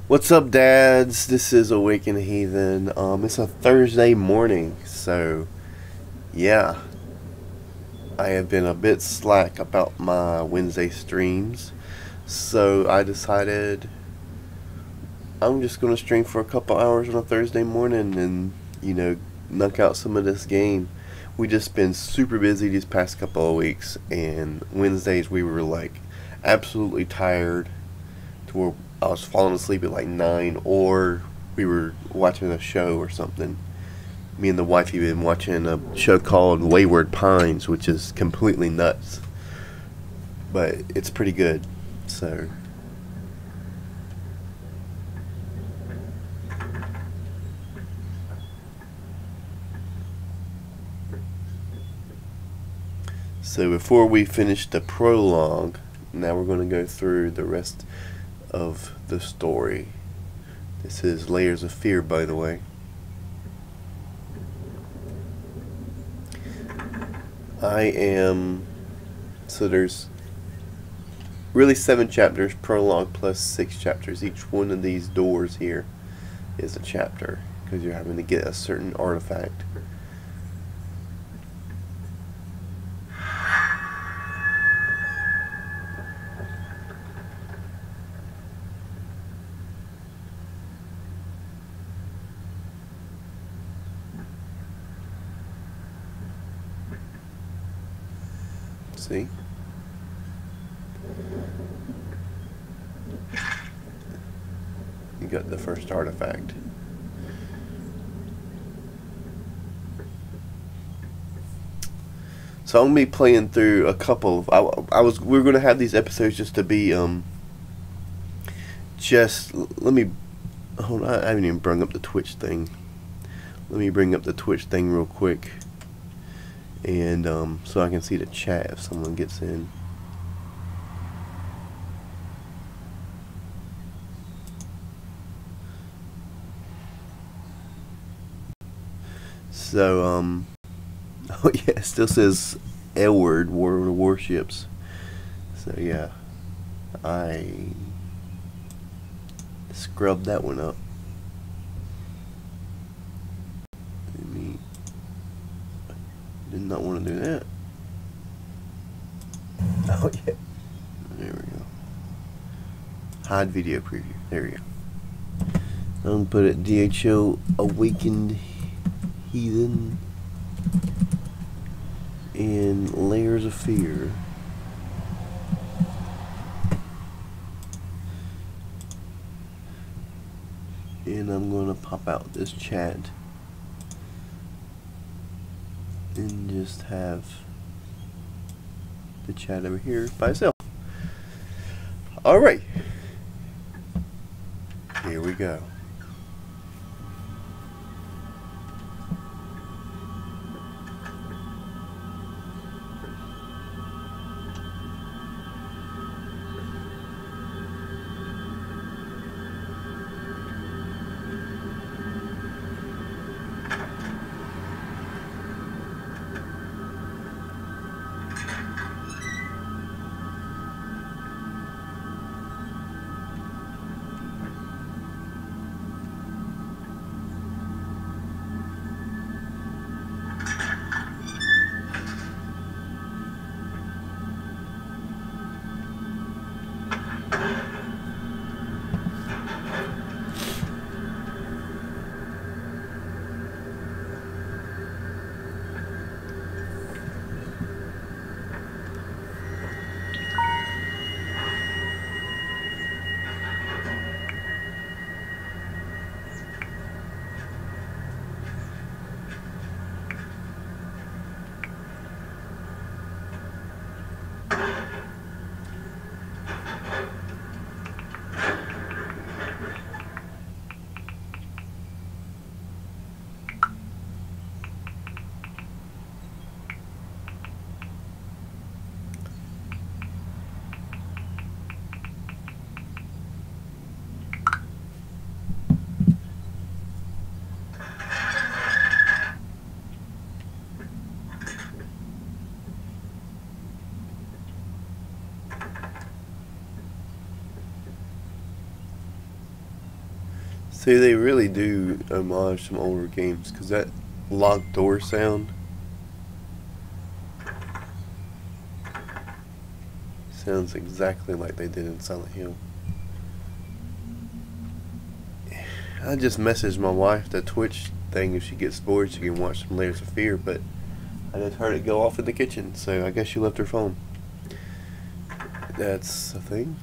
What's up, dads? This is AwakenedHeathen. It's a Thursday morning, so yeah, I have been a bit slack about my Wednesday streams, so I decided I'm just gonna stream for a couple hours on a Thursday morning and knock out some of this game. We just been super busy these past couple of weeks, and Wednesdays we were like absolutely tired to where I was falling asleep at like 9, or we were watching a show or something. Me and the wife have been watching a show called Wayward Pines, which is completely nuts, but it's pretty good. So before we finish the prologue, now we're going to go through the rest of the story. This is Layers of Fear, by the way. So there's really 7 chapters, prologue plus 6 chapters. Each one of these doors here is a chapter, because you're having to get a certain artifact. See? You got the first artifact. So I'm gonna be playing through a couple of we were gonna have these episodes just to be let me hold on, I haven't even brought up the Twitch thing. Let me bring up the Twitch thing real quick. And so I can see the chat if someone gets in. So oh yeah, it still says Edward, War of the Warships. So yeah, I scrubbed that one up. Did not want to do that. Oh yeah. There we go. Hide video preview. There we go. I'm gonna put it DHO Awakened Heathen and Layers of Fear. And I'm gonna pop out this chat and just have the chat over here by itself. Alright, here we go. See, they really do homage some older games, because that locked door sound sounds exactly like they did in Silent Hill. I just messaged my wife the Twitch thing. If she gets bored, she can watch some Layers of Fear, but I just heard it go off in the kitchen, so I guess she left her phone. That's a thing.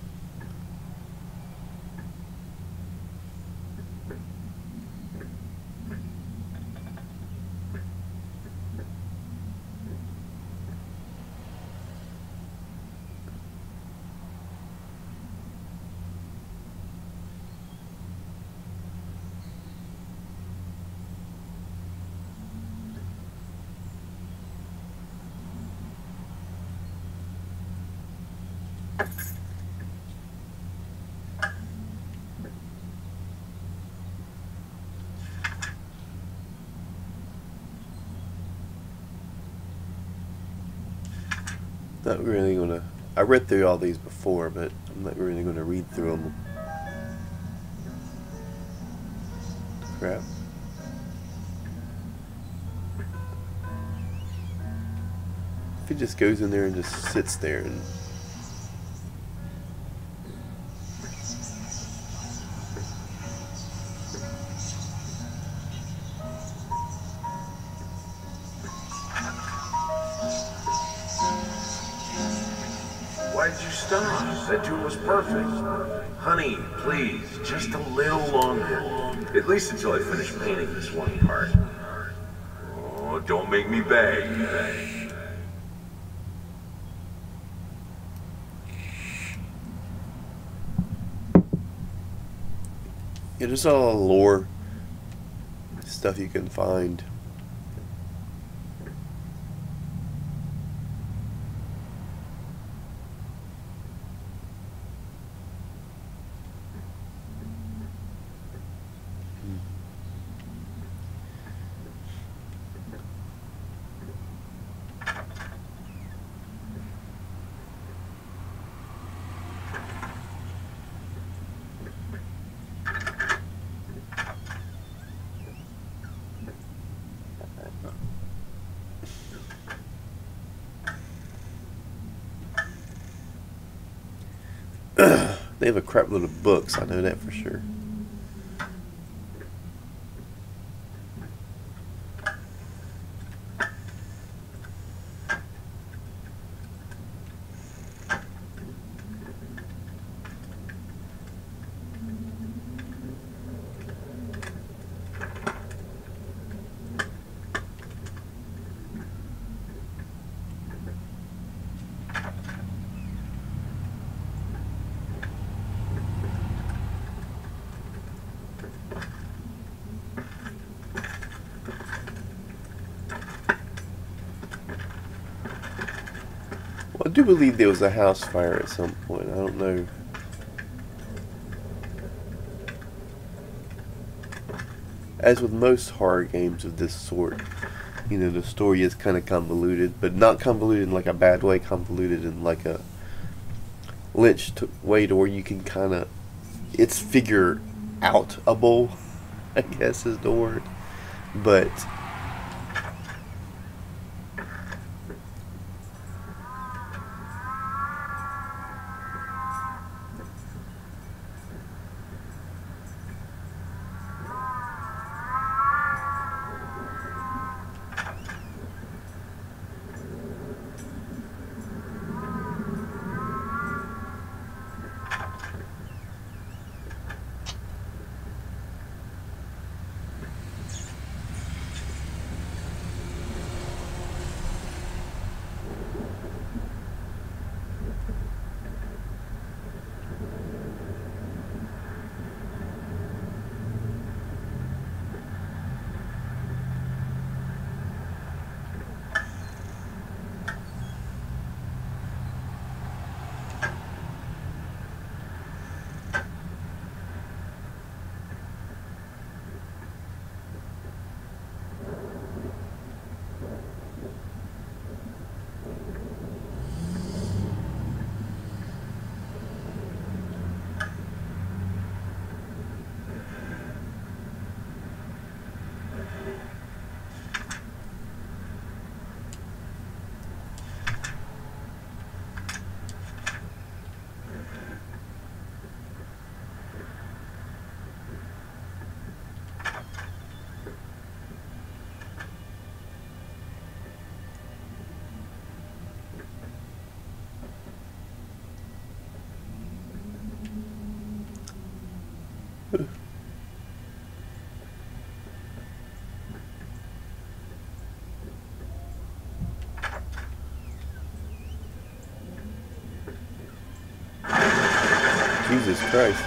Not really gonna. I read through all these before, but I'm not really gonna read through them. Crap. If he just goes in there and just sits there and. Why did you stop? That tune was perfect. Honey, please, just a little longer. At least until I finish painting this one part. Oh, don't make me beg. Yeah, there's all lore stuff you can find. They have a crap load of books, I know that for sure. I do believe there was a house fire at some point. I don't know. As with most horror games of this sort, you know, the story is kind of convoluted, but not convoluted in like a bad way, convoluted in like a Lynch way to where you can kind of, it's figure outable, I guess is the word. But Jesus Christ.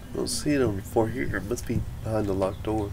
I don't see it on the floor here. It must be behind the locked door.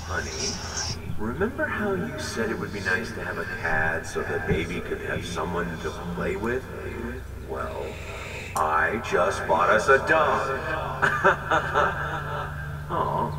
Honey, remember how you said it would be nice to have a cat so the baby could have someone to play with? Well, I just bought us a dog. Aw.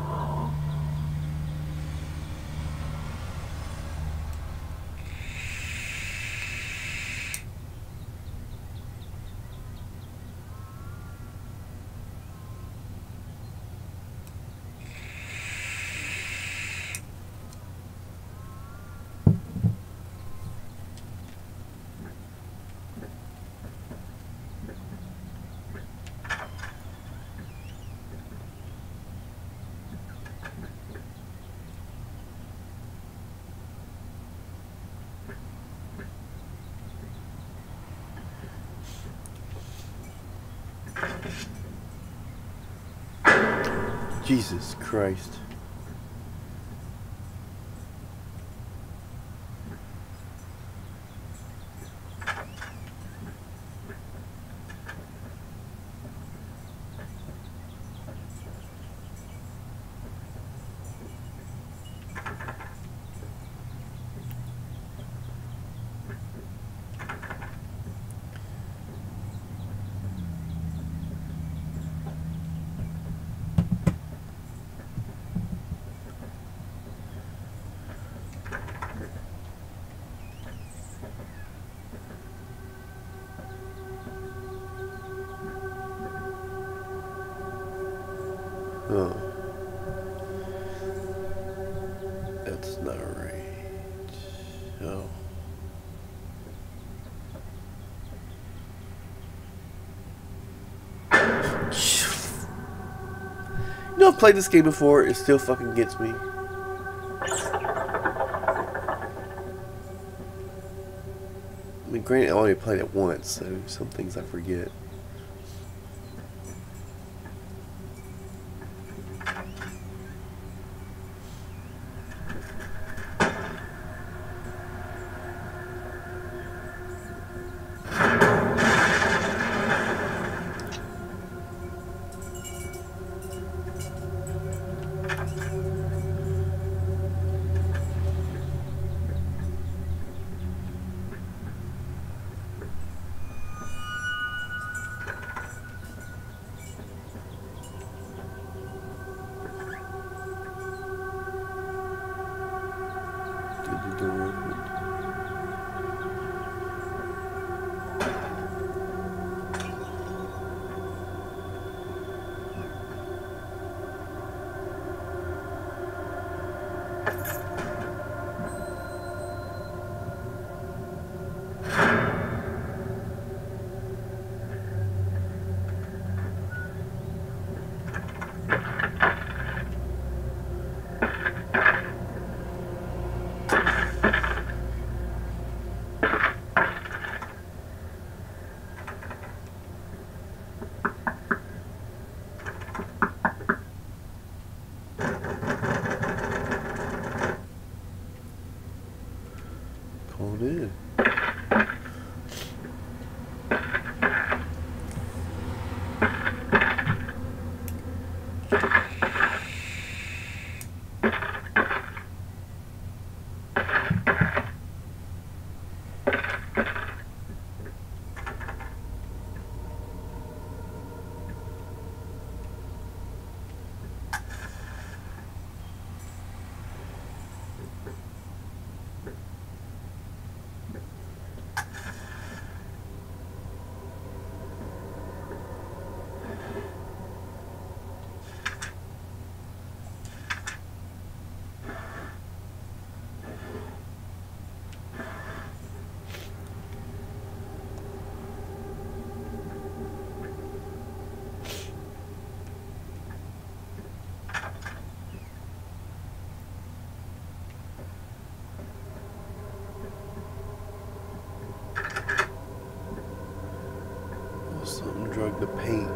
Jesus Christ. Oh. That's not right. Oh. You know, I've played this game before, it still fucking gets me. I mean, granted, I only played it once, so some things I forget. Called in. Something drug the paint.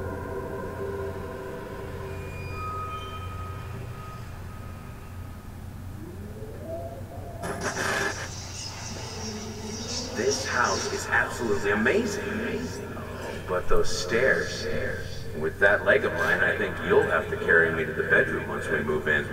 This house is absolutely amazing. But those stairs. With that leg of mine, I think you'll have to carry me to the bedroom once we move in.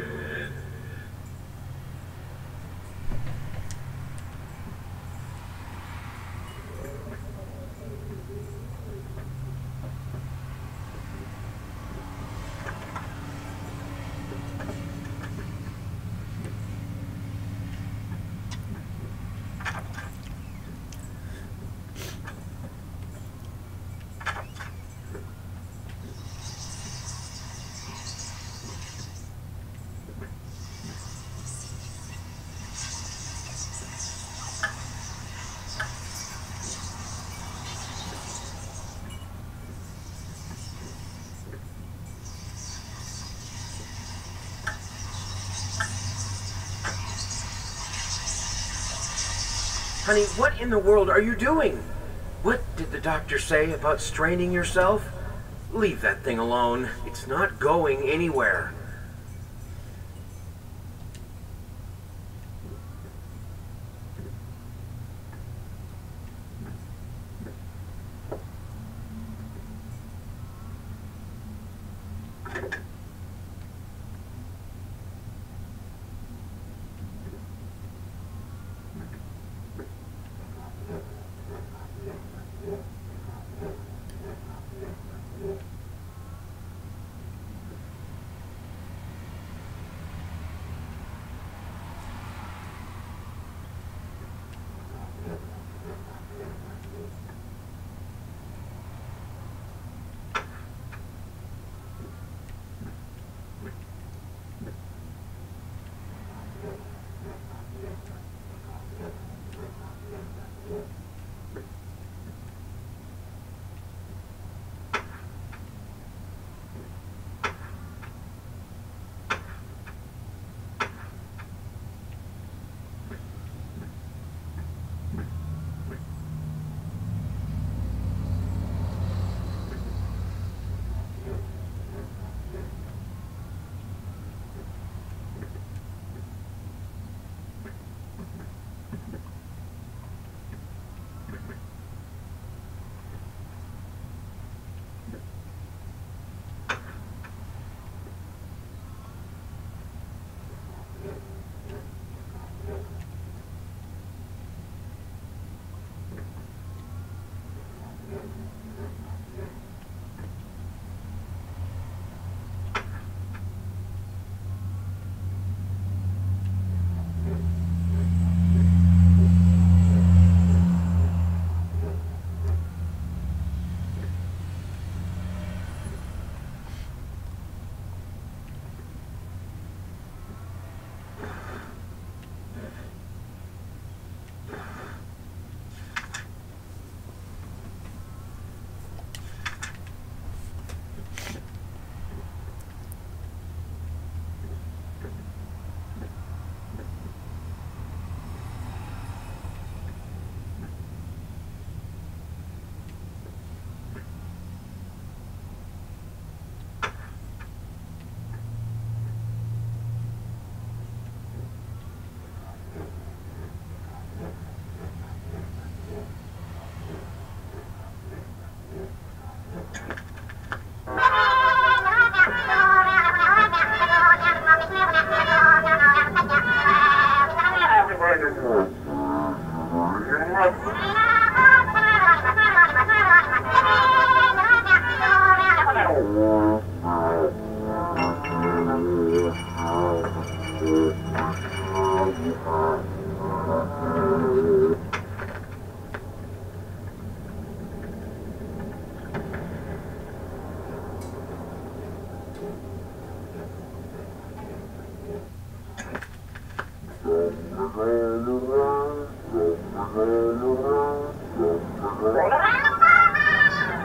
Honey, what in the world are you doing? What did the doctor say about straining yourself? Leave that thing alone. It's not going anywhere.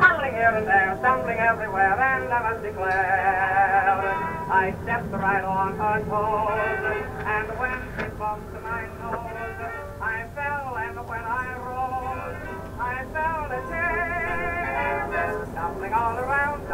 Stumbling here and there, stumbling everywhere, and I must declare, I stepped right on her toes, and when she bumped my nose, I fell, and when I rose, I fell again, stumbling all around,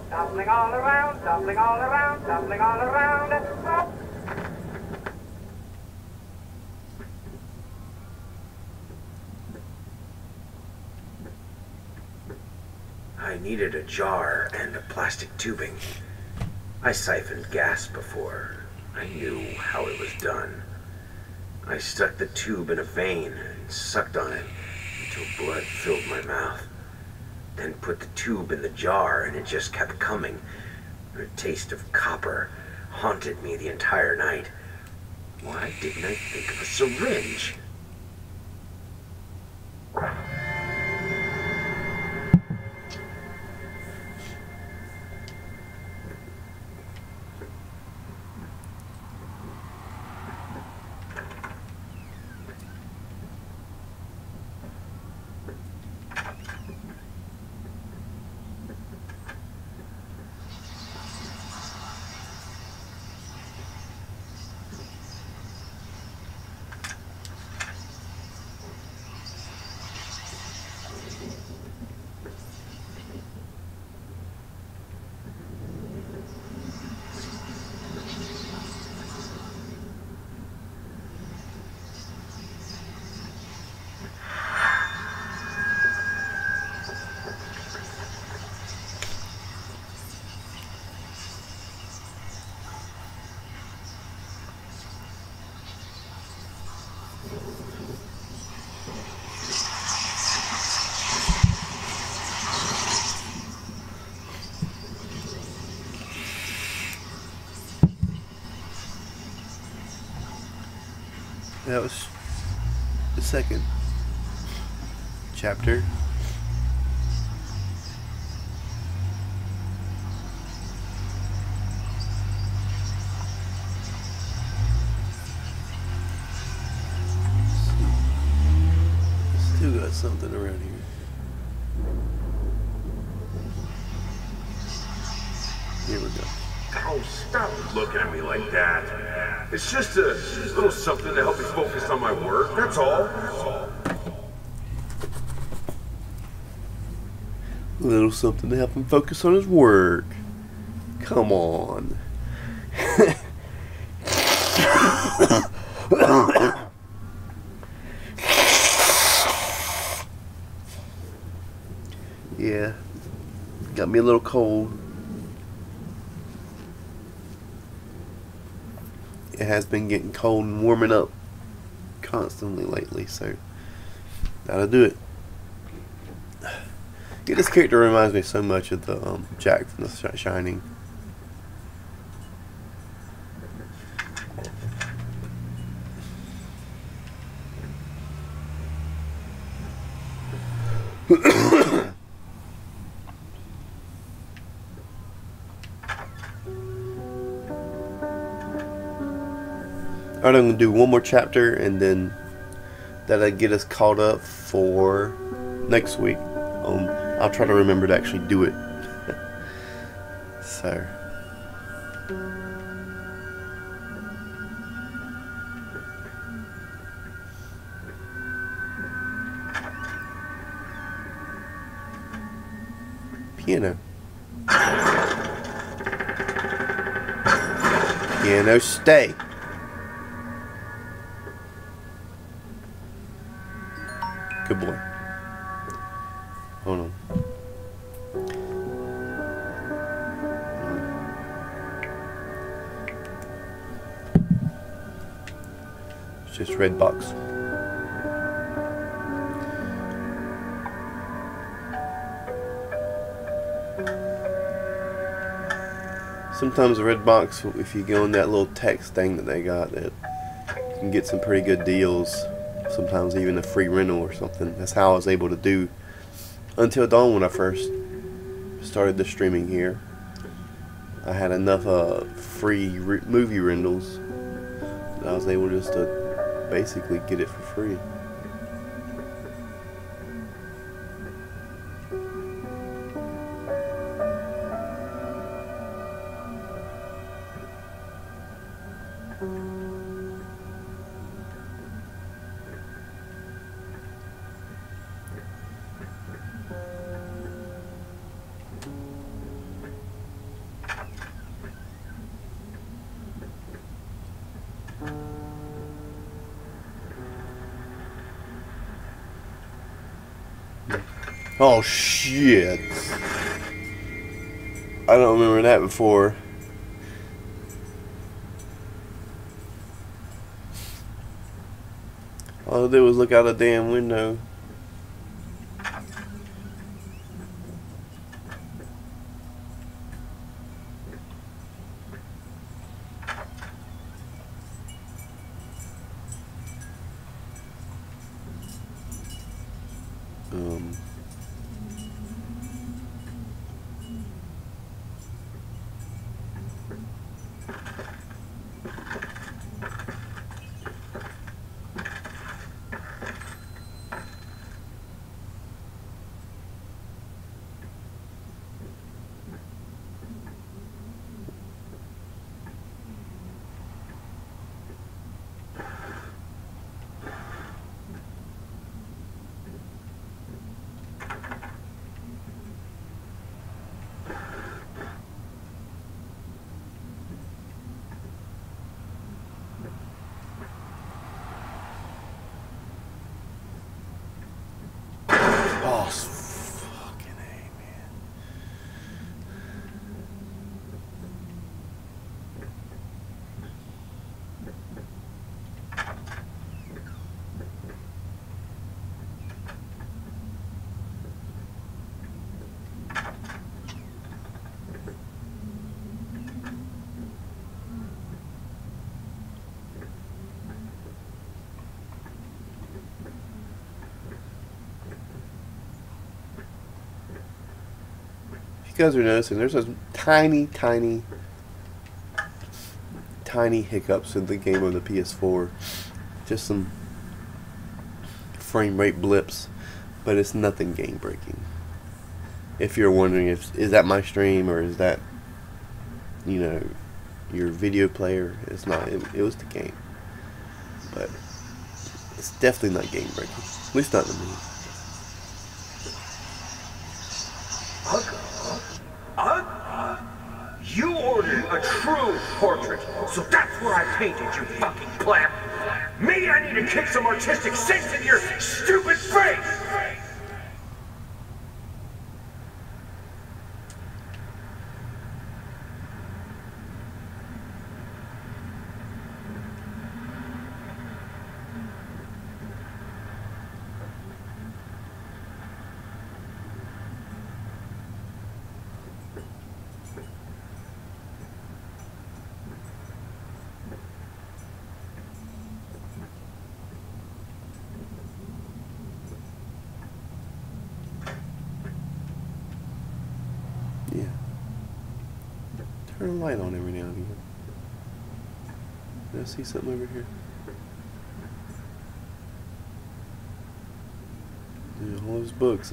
stumbling all around, stumbling all around, stumbling all around. I needed a jar and a plastic tubing. I siphoned gas before. I knew how it was done. I stuck the tube in a vein and sucked on it until blood filled my mouth. Then put the tube in the jar and it just kept coming. The taste of copper haunted me the entire night. Why didn't I think of a syringe? That was the second chapter. Still got something around here. Here we go. Oh, stop looking at me like that. It's just a little something to help me focus on my work, that's all. A little something to help him focus on his work. Come on. Yeah, got me a little cold. It has been getting cold and warming up constantly lately, so that'll do it. Yeah, this character reminds me so much of the Jack from The Shining. Alright, I'm going to do one more chapter and then that'll get us caught up for next week. I'll try to remember to actually do it. So. Piano. Piano, stay. Good boy. Hold on. It's just red box. Sometimes the red box, if you go on that little text thing that they got, that you can get some pretty good deals. Sometimes even a free rental or something. That's how I was able to do Until Dawn when I first started the streaming here. I had enough free movie rentals that I was able just to basically get it for free. Oh shit. I don't remember that before. All I did was look out a damn window. Oh, fucking A, man. You guys are noticing there's those tiny hiccups in the game on the PS4. Just some frame rate blips, but it's nothing game breaking. If you're wondering if is that my stream or is that, you know, your video player, it's not. It was the game, but it's definitely not game breaking. At least not to me. a true portrait. So that's what I painted, you fucking pleb. Maybe I need to kick some artistic sense into your stupid face! Yeah. Turn a light on every now and again. Did I see something over here? Yeah, all those books.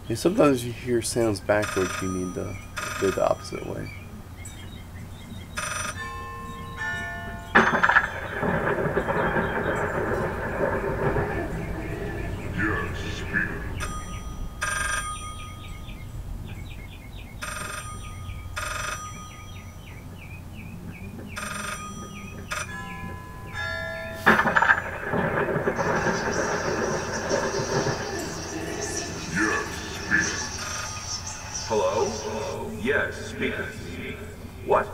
Yeah, sometimes you hear sounds backwards, you need to go the opposite way. Hello? Yes, speaking. What?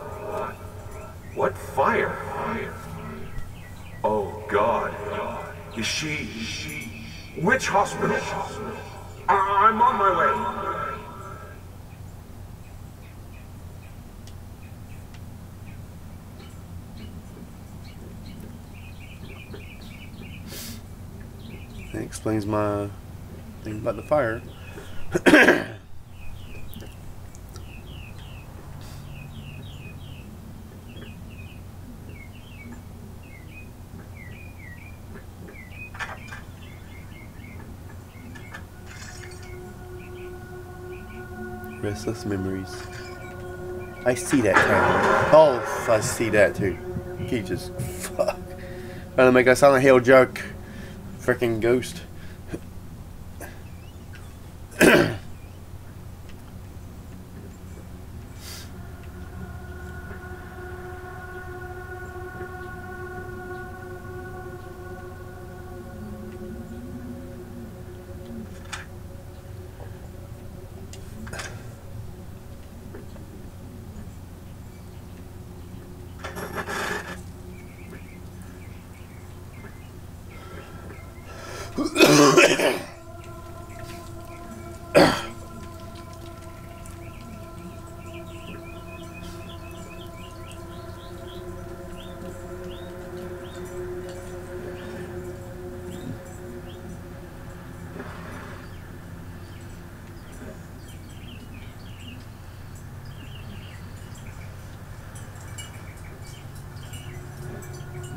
What fire? Oh, God. Is she... Which hospital? I'm on my way. That explains my thing about the fire. Restless memories. I see that town. Oh, I see that too. He just fuck. Trying to make a Silent Hill joke. Freaking ghost.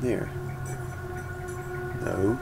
There. No.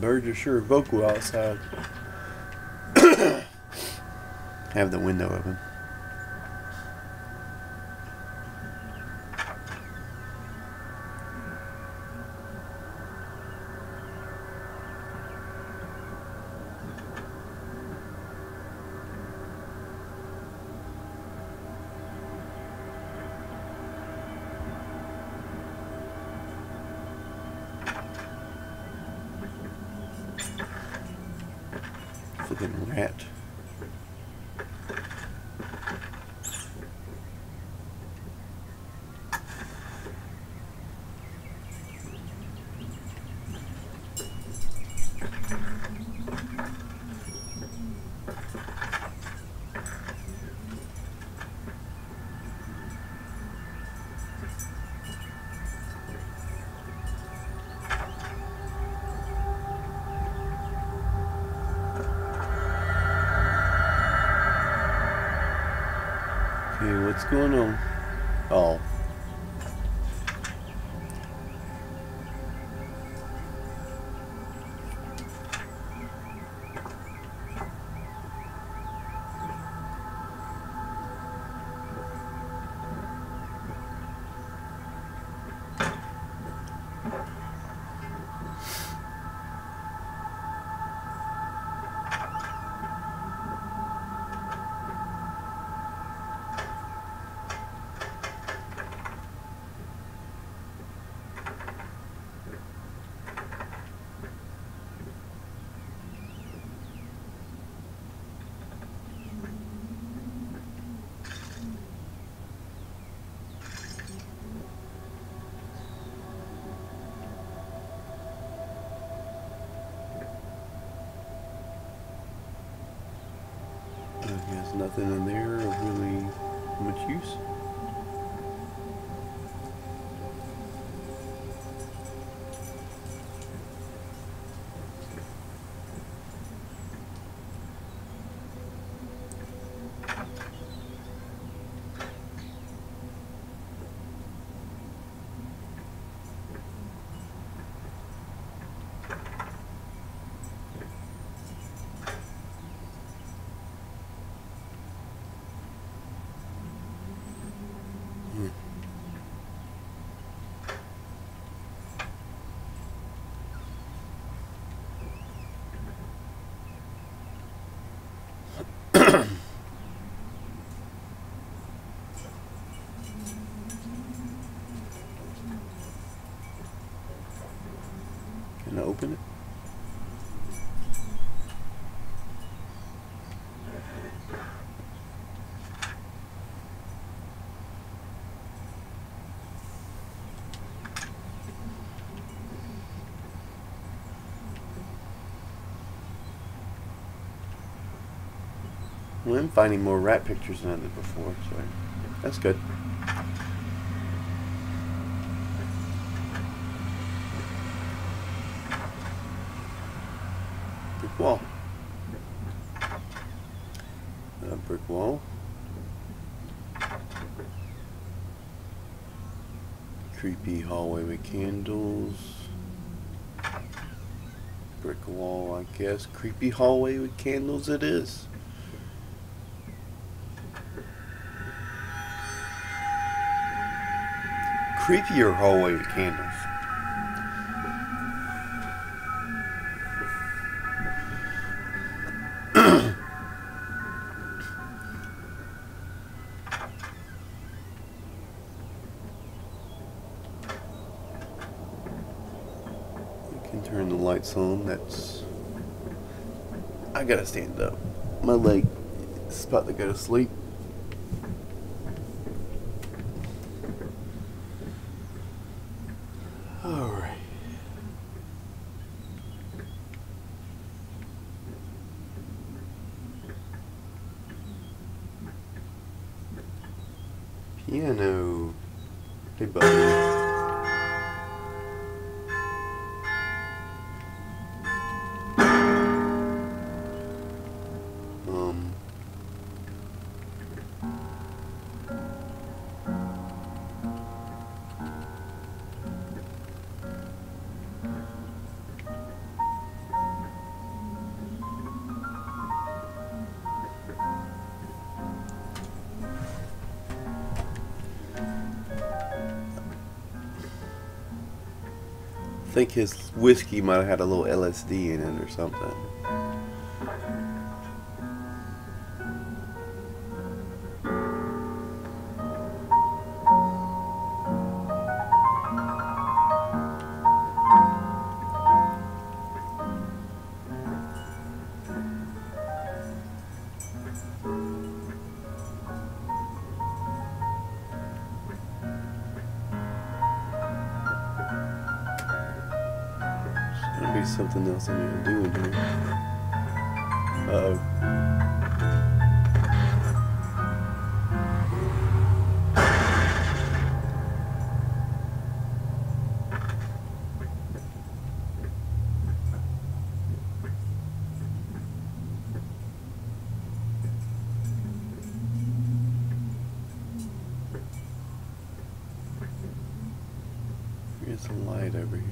Birds are sure vocal outside. Have the window open. Flipping rat. Okay, what's going on? Oh. There's nothing in there of really much use. Can I open it? Well, I'm finding more rat pictures than I did before, so that's good. Brick wall. A brick wall. Creepy hallway with candles. Brick wall, I guess. Creepy hallway with candles it is. Creepier hallway with candles. Turn the lights on. That's... I gotta stand up. My leg is about to go to sleep. Alright. Piano. Hey, buddy. I think his whiskey might have had a little LSD in it or something. Be something else I need to do in here. Uh-oh. Here's a light over here.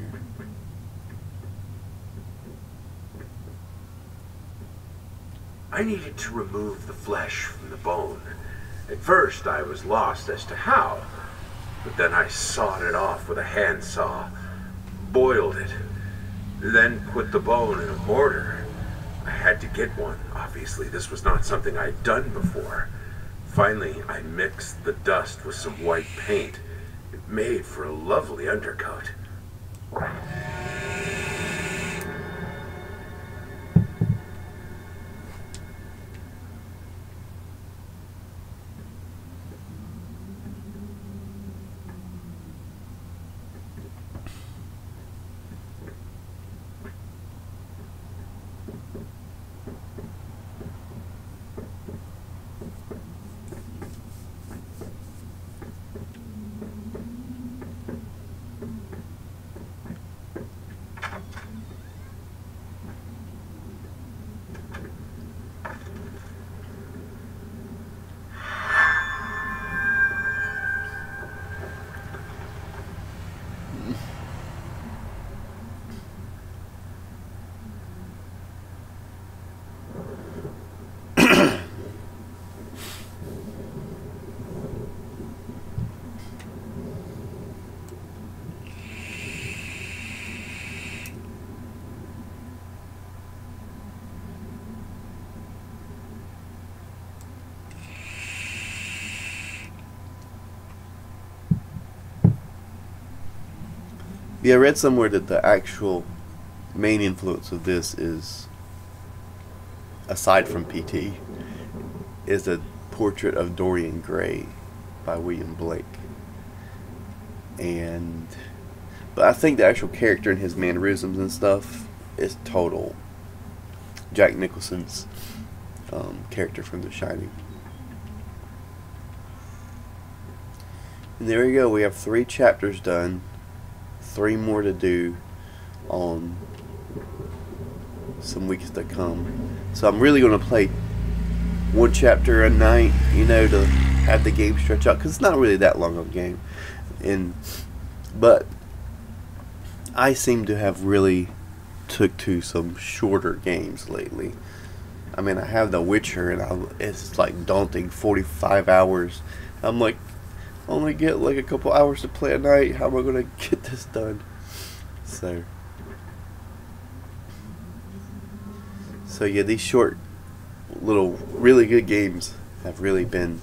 I needed to remove the flesh from the bone. At first, I was lost as to how, but then I sawed it off with a handsaw, boiled it, then put the bone in a mortar. I had to get one. Obviously, this was not something I'd done before. Finally, I mixed the dust with some white paint. It made for a lovely undercoat. Yeah, I read somewhere that the actual main influence of this is, aside from PT, is a portrait of Dorian Gray by William Blake. But I think the actual character and his mannerisms and stuff is total Jack Nicholson's character from The Shining. And there we go. We have 3 chapters done. 3 more to do on some weeks to come. So I'm really going to play 1 chapter a night, to have the game stretch out, because it's not really that long of a game. But I seem to have really took to some shorter games lately. I mean, I have The Witcher, and it's like daunting, 45 hours. I'm like, only get like a couple hours to play a night. How am I going to get this done? So yeah, these short, little, really good games have really been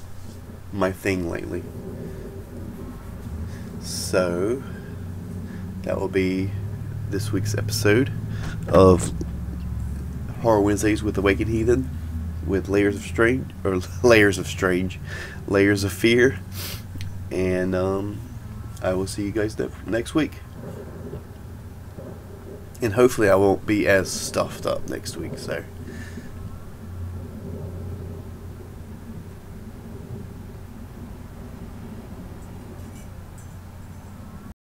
my thing lately. So that will be this week's episode of Horror Wednesdays with Awakened Heathen, with Layers of Fear, and I will see you guys next week. And hopefully I won't be as stuffed up next week. So